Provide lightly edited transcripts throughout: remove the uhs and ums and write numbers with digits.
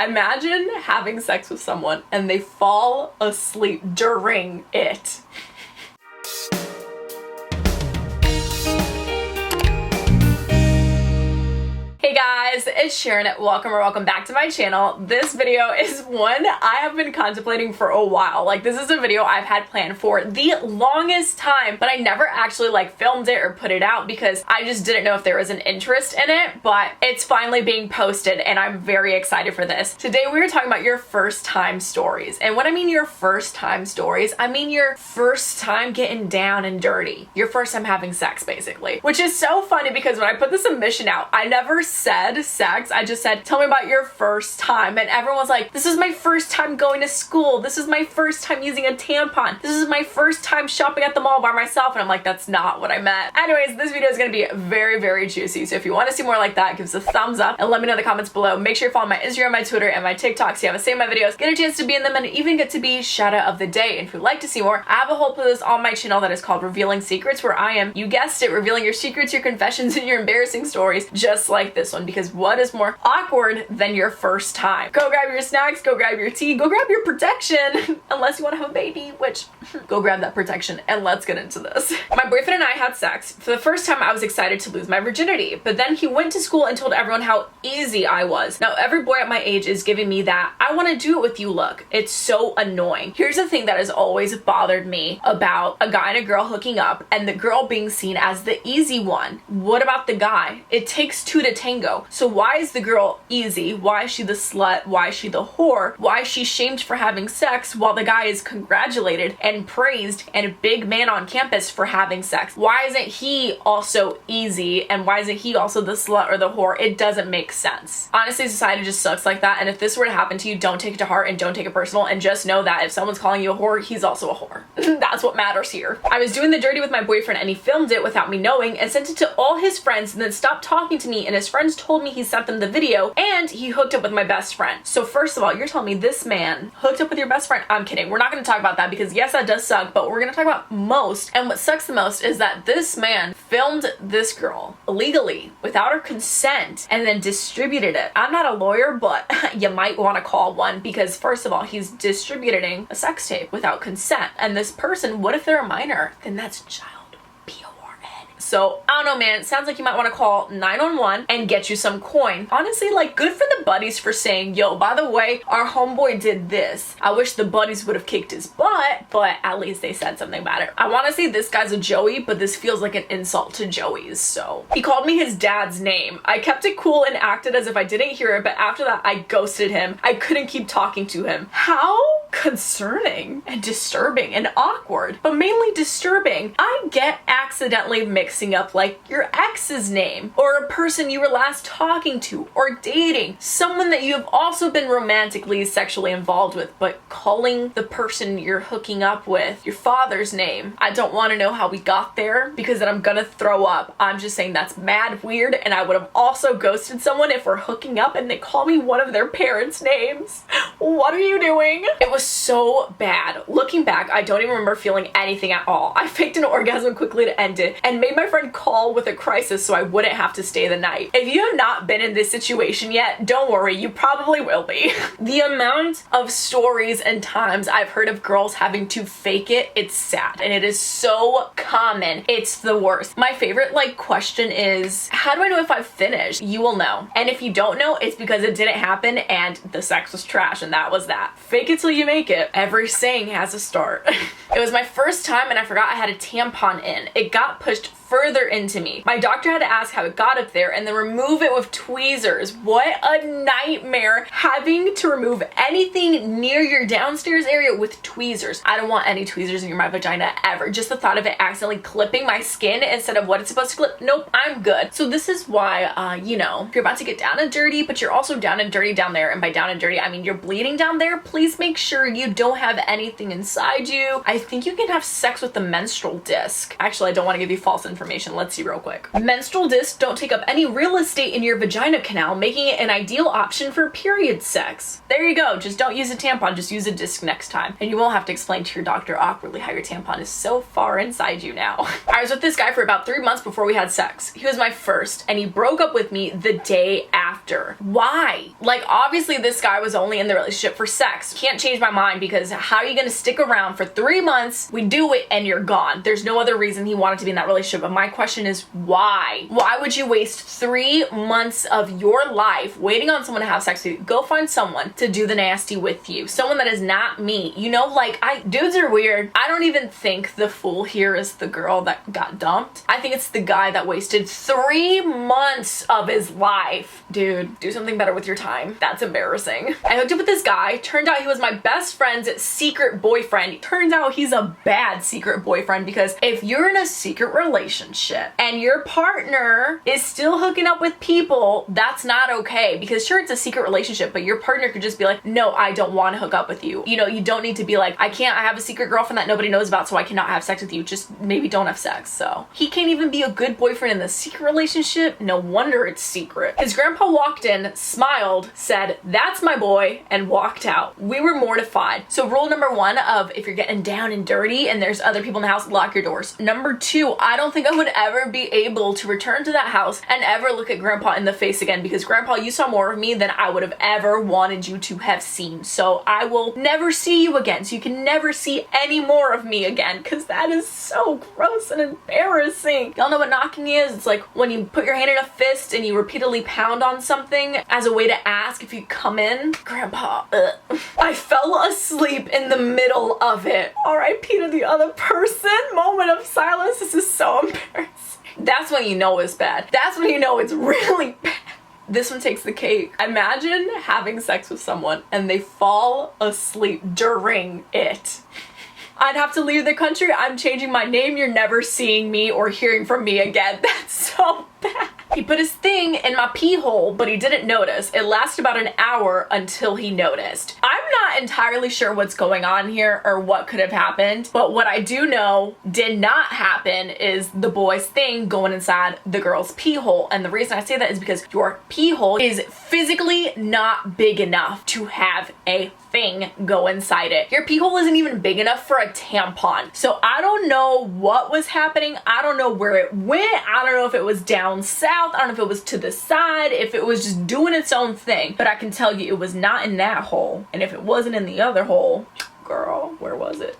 Imagine having sex with someone and they fall asleep during it. Hey guys, it's Sharon. Welcome back to my channel. This video is one I have been contemplating for a while. Like, this is a video I've had planned for the longest time, but I never actually filmed it or put it out because I just didn't know if there was an interest in it, but it's finally being posted and I'm very excited for this. Today we are talking about your first time stories. And when I mean your first time stories, I mean your first time getting down and dirty. Your first time having sex, basically. Which is so funny because when I put the submission out, I never said sex. I just said, tell me about your first time. And everyone was like, this is my first time going to school. This is my first time using a tampon. This is my first time shopping at the mall by myself. And I'm like, that's not what I meant. Anyways, this video is going to be very, very juicy. So if you want to see more like that, give us a thumbs up and let me know in the comments below. Make sure you follow my Instagram, my Twitter, and my TikTok so you have a say in my videos, get a chance to be in them, and even get to be shout out of the day. And if you'd like to see more, I have a whole playlist on my channel that is called Revealing Secrets, where I am, you guessed it, revealing your secrets, your confessions, and your embarrassing stories, just like this one, because what is more awkward than your first time? Go grab your snacks, go grab your tea, go grab your protection, unless you want to have a baby, which go grab that protection, and let's get into this. My boyfriend and I had sex. For the first time, I was excited to lose my virginity, but then he went to school and told everyone how easy I was. Now, every boy at my age is giving me that I want to do it with you look. It's so annoying. Here's the thing that has always bothered me about a guy and a girl hooking up and the girl being seen as the easy one. What about the guy? It takes two to tango. So why is the girl easy? Why is she the slut? Why is she the whore? Why is she shamed for having sex while the guy is congratulated and praised and a big man on campus for having sex? Why isn't he also easy? And why isn't he also the slut or the whore? It doesn't make sense. Honestly, society just sucks like that. And if this were to happen to you, don't take it to heart and don't take it personal, and just know that if someone's calling you a whore, he's also a whore. That's what matters here. I was doing the dirty with my boyfriend and he filmed it without me knowing and sent it to all his friends and then stopped talking to me, and his friends told me he sent them the video and he hooked up with my best friend. So first of all, you're telling me this man hooked up with your best friend? I'm kidding. We're not going to talk about that because yes, that does suck, but we're going to talk about most, and what sucks the most is that this man filmed this girl illegally without her consent and then distributed it. I'm not a lawyer, but you might want to call one, because first of all, he's distributing a sex tape without consent, and this person, what if they're a minor? Then that's child. So, I don't know, man. It sounds like you might want to call 911 and get you some coin. Honestly, good for the buddies for saying, yo, by the way, our homeboy did this. I wish the buddies would have kicked his butt, but at least they said something about it. I want to say this guy's a Joey, but this feels like an insult to Joey's, so. He called me his dad's name. I kept it cool and acted as if I didn't hear it, but after that, I ghosted him. I couldn't keep talking to him. How concerning and disturbing and awkward, but mainly disturbing. I get accidentally mixing up your ex's name or a person you were last talking to or dating, someone that you have also been romantically, sexually involved with, but calling the person you're hooking up with your father's name. I don't want to know how we got there because then I'm gonna throw up. I'm just saying that's mad weird, and I would have also ghosted someone if we're hooking up and they call me one of their parents' names. What are you doing? It was so bad. Looking back, I don't even remember feeling anything at all. I faked an orgasm quickly to end it and made my friend call with a crisis so I wouldn't have to stay the night. If you have not been in this situation yet, don't worry, you probably will be. The amount of stories and times I've heard of girls having to fake it, it's sad. And it is so common. It's the worst. My favorite question is, how do I know if I've finished? You will know. And if you don't know, it's because it didn't happen and the sex was trash, and that was that. Fake it till you make it. Every saying has a start. It was my first time and I forgot I had a tampon in. It got pushed further into me. My doctor had to ask how it got up there and then remove it with tweezers. What a nightmare, having to remove anything near your downstairs area with tweezers. I don't want any tweezers near my vagina ever. Just the thought of it accidentally clipping my skin instead of what it's supposed to clip, nope, I'm good. So this is why, if you're about to get down and dirty, but you're also down and dirty down there, and by down and dirty, I mean you're bleeding down there, please make sure you don't have anything inside you. I think you can have sex with the menstrual disc. Actually, I don't want to give you false information. Let's see real quick. Menstrual discs don't take up any real estate in your vagina canal, making it an ideal option for period sex. There you go. Just don't use a tampon, just use a disc next time. And you won't have to explain to your doctor awkwardly how your tampon is so far inside you now. I was with this guy for about 3 months before we had sex. He was my first, and he broke up with me the day after. Why? Like, obviously this guy was only in the relationship for sex. Can't change my mind, because how are you gonna stick around for 3 months, we do it, and you're gone? There's no other reason he wanted to be in that relationship, but my question is why? Why would you waste 3 months of your life waiting on someone to have sex with you? Go find someone to do the nasty with you. Someone that is not me. You know, like, dudes are weird. I don't even think the fool here is the girl that got dumped. I think it's the guy that wasted 3 months of his life. Dude, do something better with your time. That's embarrassing. I hooked up with this guy. Turned out he was my best friend's secret boyfriend. Turns out he's a bad secret boyfriend, because if you're in a secret relationship and your partner is still hooking up with people, that's not okay. Because sure, it's a secret relationship, but your partner could just be like, no, I don't want to hook up with you. You know, you don't need to be like, I have a secret girlfriend that nobody knows about, so I cannot have sex with you. Just maybe don't have sex. So he can't even be a good boyfriend in the secret relationship. No wonder it's secret. His grandpa walked in, smiled, said, "That's my boy," and walked out. We were mortified. So rule number 1 of if you're getting down and dirty and there's other people in the house, lock your doors. Number 2, I don't think I would ever be able to return to that house and ever look at grandpa in the face again, because grandpa, you saw more of me than I would have ever wanted you to have seen. So I will never see you again. So you can never see any more of me again, because that is so gross and embarrassing. Y'all know what knocking is? It's like when you put your hand in a fist and you repeatedly pound on something as a way to ask if you come in. Grandpa, I fell asleep in the middle of it. R.I.P. to the other person. Moment of silence. This is so embarrassing. That's when you know it's bad. That's when you know it's really bad. This one takes the cake. Imagine having sex with someone and they fall asleep during it. I'd have to leave the country. I'm changing my name. You're never seeing me or hearing from me again. That's so bad. He put his thing in my pee hole, but he didn't notice. It lasted about an hour until he noticed. I'm not entirely sure what's going on here or what could have happened, but what I do know did not happen is the boy's thing going inside the girl's pee hole. And the reason I say that is because your pee hole is physically not big enough to have a thing go inside it. Your pee hole isn't even big enough for a tampon. So I don't know what was happening. I don't know where it went. I don't know if it was down south. I don't know if it was to the side, if it was just doing its own thing. But I can tell you it was not in that hole. And if it wasn't in the other hole, girl, where was it?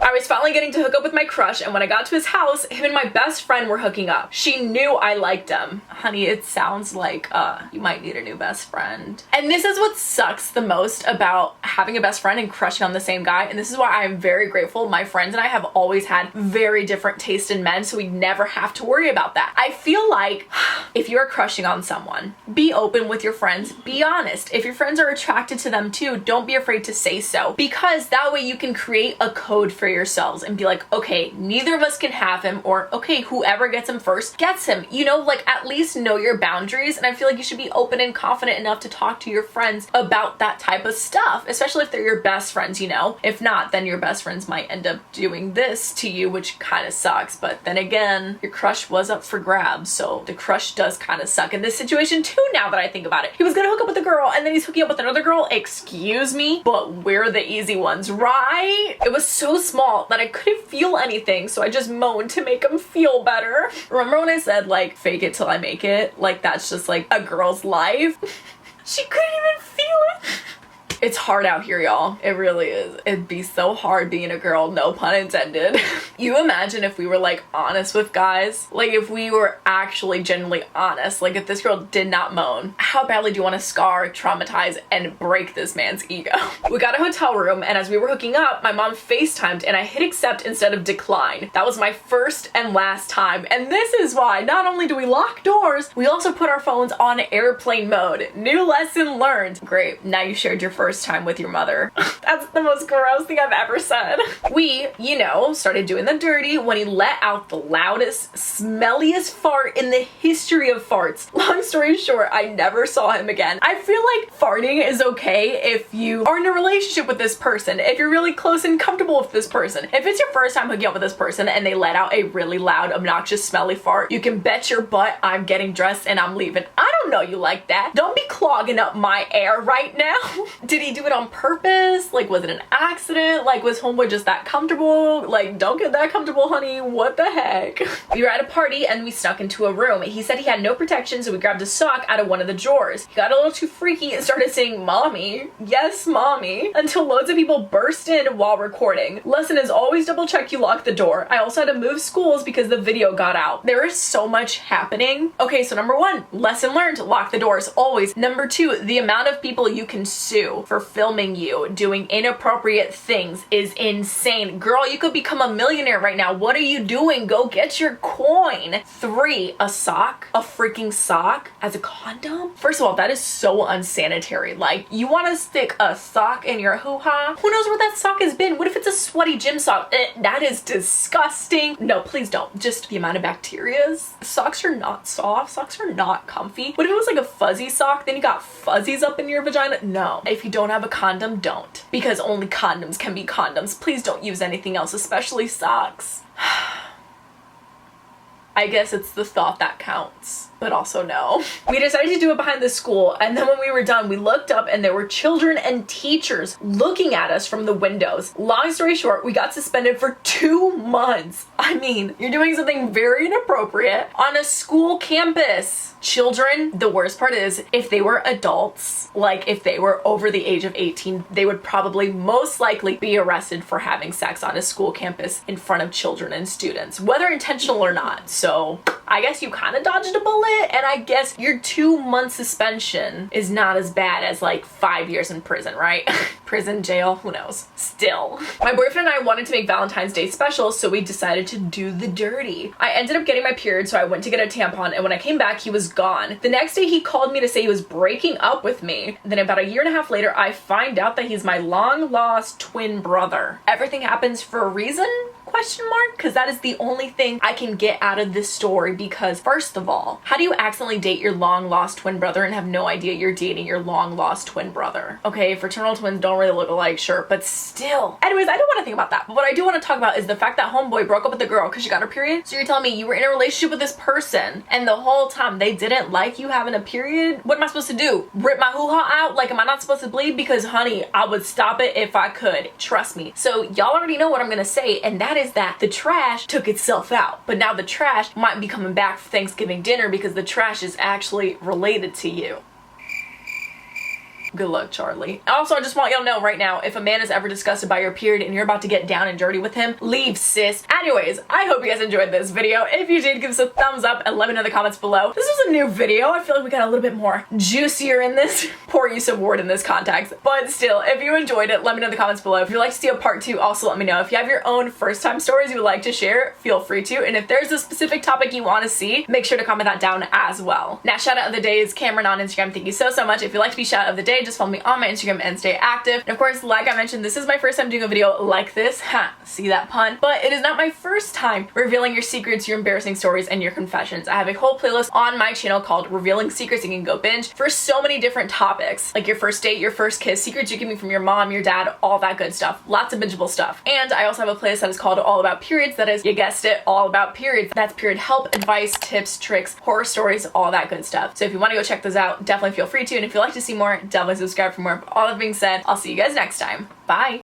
I was finally getting to hook up with my crush, and when I got to his house, him and my best friend were hooking up. She knew I liked him. Honey, it sounds like you might need a new best friend. And this is what sucks the most about having a best friend and crushing on the same guy, and this is why I'm very grateful. My friends and I have always had very different taste in men, so we never have to worry about that. I feel like if you're crushing on someone, be open with your friends, be honest. If your friends are attracted to them too, don't be afraid to say so, because that way you can create a code for yourselves and be like, okay, neither of us can have him, or okay, whoever gets him first gets him. You know, like, at least know your boundaries. And I feel like you should be open and confident enough to talk to your friends about that type of stuff, especially if they're your best friends, you know. If not, then your best friends might end up doing this to you, which kind of sucks. But then again, your crush was up for grabs, so the crush does kind of suck in this situation too, now that I think about it. He was gonna hook up with a girl and then he's hooking up with another girl. Excuse me, but we're the easy ones, right? It was so small that I couldn't feel anything, so I just moaned to make him feel better. Remember when I said, like, fake it till I make it? Like, that's just like a girl's life. She couldn't even feel it. It's hard out here, y'all. It really is. It'd be so hard being a girl, no pun intended. You imagine if we were like honest with guys, like if we were actually genuinely honest, like if this girl did not moan, how badly do you want to scar, traumatize, and break this man's ego? We got a hotel room, and as we were hooking up, my mom FaceTimed and I hit accept instead of decline. That was my first and last time, and this is why not only do we lock doors, we also put our phones on airplane mode. New lesson learned. Great, now you shared your first first time with your mother. That's the most gross thing I've ever said. We, you know, started doing the dirty when he let out the loudest, smelliest fart in the history of farts. Long story short, I never saw him again. I feel like farting is okay if you are in a relationship with this person, if you're really close and comfortable with this person. If it's your first time hooking up with this person and they let out a really loud, obnoxious, smelly fart, you can bet your butt I'm getting dressed and I'm leaving. I don't know you like that. Don't be clogging up my air right now. Did he do it on purpose? Like, was it an accident? Like, was homeboy just that comfortable? Like, don't get that comfortable, honey. What the heck? We were at a party and we snuck into a room. He said he had no protection, so we grabbed a sock out of one of the drawers. He got a little too freaky and started saying, "Mommy." Yes, mommy. Until loads of people burst in while recording. Lesson is always double check you lock the door. I also had to move schools because the video got out. There is so much happening. Okay, so number one, lesson learned, lock the doors always. Number two, the amount of people you can sue for filming you doing inappropriate things is insane. Girl, you could become a millionaire right now. What are you doing? Go get your coin. Three, a sock, a freaking sock as a condom? First of all, that is so unsanitary. Like, you want to stick a sock in your hoo-ha? Who knows where that sock has been? What if it's a sweaty gym sock? That is disgusting. No, please don't. Just the amount of bacterias. Socks are not soft. Socks are not comfy. What if it was like a fuzzy sock? Then you got fuzzies up in your vagina? No. If you don't have a condom, don't. Because only condoms can be condoms. Please don't use anything else, especially socks. I guess it's the thought that counts, but also no. We decided to do it behind the school, and then when we were done, we looked up and there were children and teachers looking at us from the windows. Long story short, we got suspended for 2 months. I mean, you're doing something very inappropriate on a school campus. Children, the worst part is, if they were adults, like if they were over the age of 18, they would probably most likely be arrested for having sex on a school campus in front of children and students, whether intentional or not. So I guess you kind of dodged a bullet, and I guess your 2-month suspension is not as bad as like 5 years in prison, right? Prison, jail, who knows? Still. My boyfriend and I wanted to make Valentine's Day special, so we decided to do the dirty. I ended up getting my period, so I went to get a tampon, and when I came back, he was gone. The next day, he called me to say he was breaking up with me. Then about 1.5 years later, I find out that he's my long-lost twin brother. Everything happens for a reason? Question mark? Because that is the only thing I can get out of this story, because first of all, how do you accidentally date your long lost twin brother and have no idea you're dating your long lost twin brother? Okay, fraternal twins don't really look alike, sure, but still. Anyways, I don't want to think about that. But what I do want to talk about is the fact that homeboy broke up with the girl because she got her period. So you're telling me you were in a relationship with this person and the whole time they didn't like you having a period? What am I supposed to do? Rip my hoo-ha out? Like, am I not supposed to bleed? Because honey, I would stop it if I could. Trust me. So y'all already know what I'm gonna say, and that is that the trash took itself out, but now the trash might be coming back for Thanksgiving dinner because the trash is actually related to you. Good luck, Charlie. Also, I just want y'all to know right now, if a man is ever disgusted by your period and you're about to get down and dirty with him, leave, sis. Anyways, I hope you guys enjoyed this video. If you did, give us a thumbs up and let me know in the comments below. This is a new video. I feel like we got a little bit more juicier in this. Poor use of word in this context. But still, if you enjoyed it, let me know in the comments below. If you'd like to see a part 2, also let me know. If you have your own first time stories you would like to share, feel free to. And if there's a specific topic you want to see, make sure to comment that down as well. Now, shout out of the day is Cameron on Instagram. Thank you so much. If you'd like to be shout out of the day, just follow me on my Instagram and stay active. And of course, like I mentioned, this is my first time doing a video like this. Ha, see that pun? But it is not my first time revealing your secrets, your embarrassing stories, and your confessions. I have a whole playlist on my channel called Revealing Secrets. You can go binge for so many different topics, like your first date, your first kiss, secrets you're keeping from your mom, your dad, all that good stuff. Lots of bingeable stuff. And I also have a playlist that is called All About Periods. That is, you guessed it, all about periods. That's period help, advice, tips, tricks, horror stories, all that good stuff. So if you want to go check those out, definitely feel free to. And if you'd like to see more, definitely subscribe for more. All that being said, I'll see you guys next time. Bye.